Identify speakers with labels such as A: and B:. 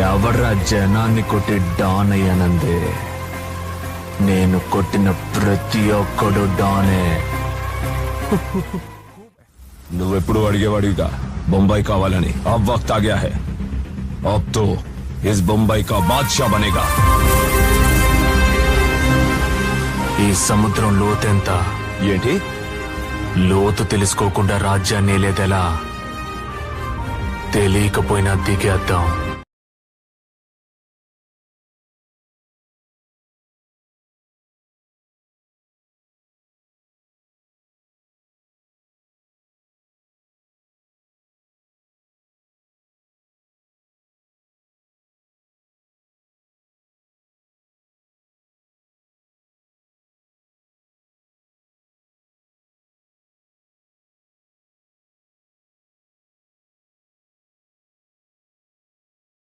A: ఎవరా జనాన్ని కొట్టి డాన్ అయ్యానందే? నేను కొట్టిన ప్రతి ఒక్కడు డానే.
B: నువ్వెప్పుడు అడిగేవాడిగా బొంబాయి కావాలని. అబ్ వక్త్ ఆ గయా హై. అబ్ తో ఇస్ బొంబాయి కా బాద్షా బనేగా.
A: ఈ సముద్రం లోతెంత?
B: ఏంటి?
A: లోతు తెలుసుకోకుండా రాజ్యాన్ని లేదెలా? తెలియకపోయినా దిగేద్దాం.